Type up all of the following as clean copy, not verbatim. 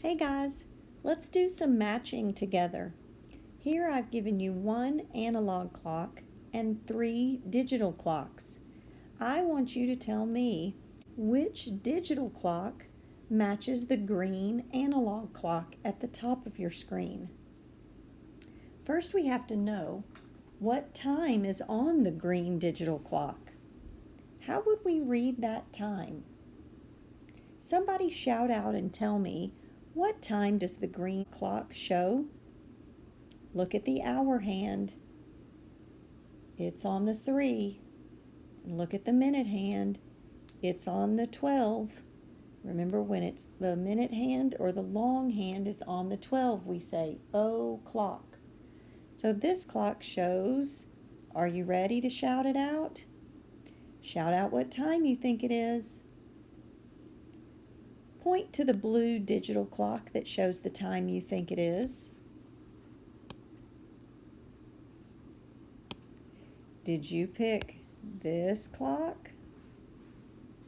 Hey guys, let's do some matching together. Here I've given you one analog clock and 3 digital clocks. I want you to tell me which digital clock matches the green analog clock at the top of your screen. First we have to know what time is on the green digital clock. How would we read that time? Somebody shout out and tell me, what time does the green clock show? Look at the hour hand. It's on the 3. Look at the minute hand. It's on the 12. Remember, when it's the minute hand or the long hand is on the 12, we say o'clock. So this clock shows, are you ready to shout it out? Shout out what time you think it is. Point to the blue digital clock that shows the time you think it is. Did you pick this clock?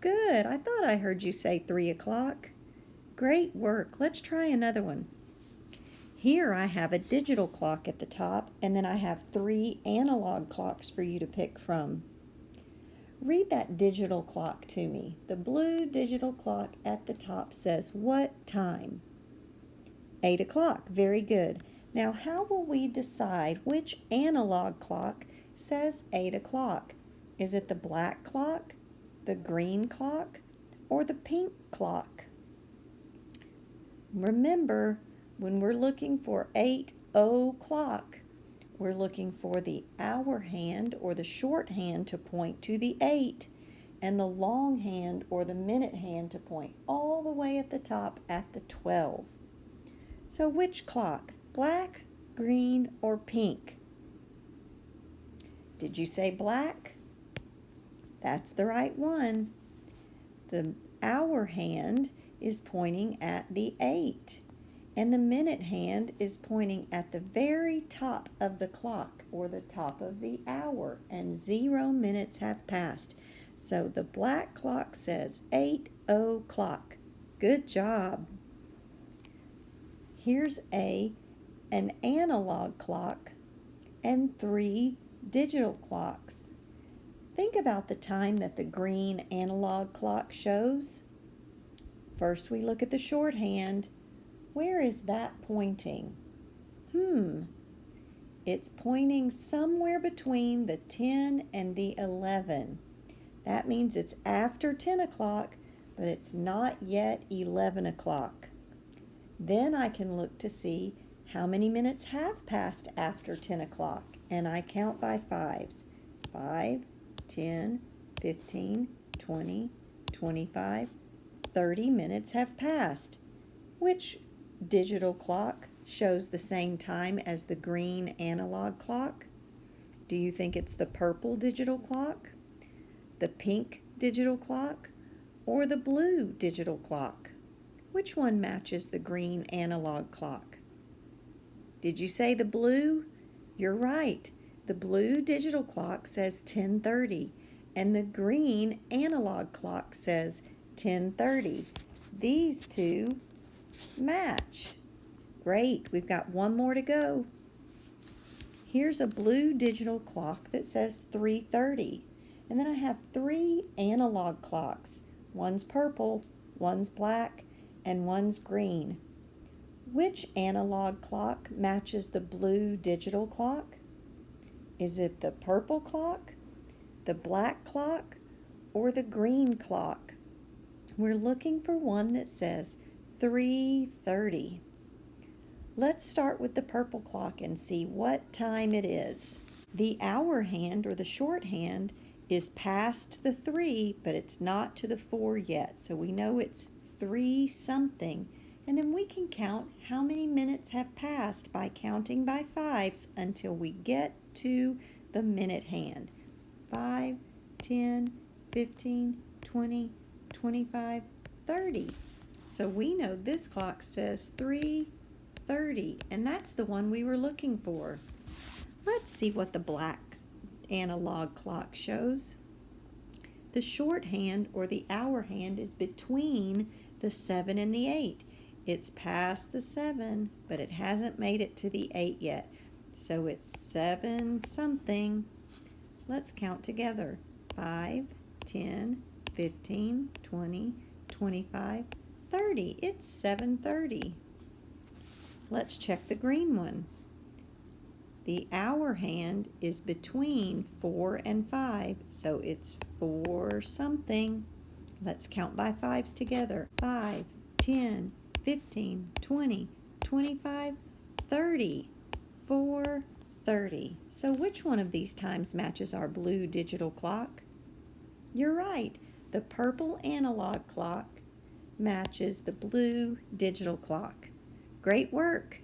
Good, I thought I heard you say 3 o'clock. Great work, let's try another one. Here I have a digital clock at the top, and then I have 3 analog clocks for you to pick from. Read that digital clock to me. The blue digital clock at the top says what time? 8 o'clock, very good. Now how will we decide which analog clock says 8 o'clock? Is it the black clock, the green clock, or the pink clock? Remember, when we're looking for 8 o'clock, we're looking for the hour hand or the short hand to point to the 8, and the long hand or the minute hand to point all the way at the top at the 12. So which clock? Black, green, or pink? Did you say black? That's the right one. The hour hand is pointing at the 8, and the minute hand is pointing at the very top of the clock or the top of the hour, and 0 minutes have passed. So the black clock says 8 o'clock. Good job. Here's an analog clock and 3 digital clocks. Think about the time that the green analog clock shows. First we look at the shorthand. Where is that pointing? It's pointing somewhere between the 10 and the 11. That means it's after 10 o'clock, but it's not yet 11 o'clock. Then I can look to see how many minutes have passed after 10 o'clock, and I count by 5s. 5, 10, 15, 20, 25, 30 minutes have passed. Which digital clock shows the same time as the green analog clock? Do you think it's the purple digital clock, the pink digital clock, or the blue digital clock? Which one matches the green analog clock? Did you say the blue? You're right. The blue digital clock says 10:30, and the green analog clock says 10:30. These two match. Great, we've got one more to go. Here's a blue digital clock that says 3:30, and then I have 3 analog clocks. One's purple, one's black, and one's green. Which analog clock matches the blue digital clock? Is it the purple clock, the black clock, or the green clock? We're looking for one that says 3:30. Let's start with the purple clock and see what time it is. The hour hand or the short hand is past the 3, but it's not to the 4 yet. So we know it's 3 something. And then we can count how many minutes have passed by counting by 5s until we get to the minute hand. 5, 10, 15, 20, 25, 30. So we know this clock says 3:30, and that's the one we were looking for. Let's see what the black analog clock shows. The short hand or the hour hand is between the 7 and the 8. It's past the 7, but it hasn't made it to the 8 yet. So it's 7 something. Let's count together. 5, 10, 15, 20, 25, 30. It's 7:30. Let's check the green one. The hour hand is between 4 and 5, so it's 4 something. Let's count by 5s together. 5, 10, 15, 20, 25, 30. 4:30. So which one of these times matches our blue digital clock? You're right. The purple analog clock matches the blue digital clock. Great work!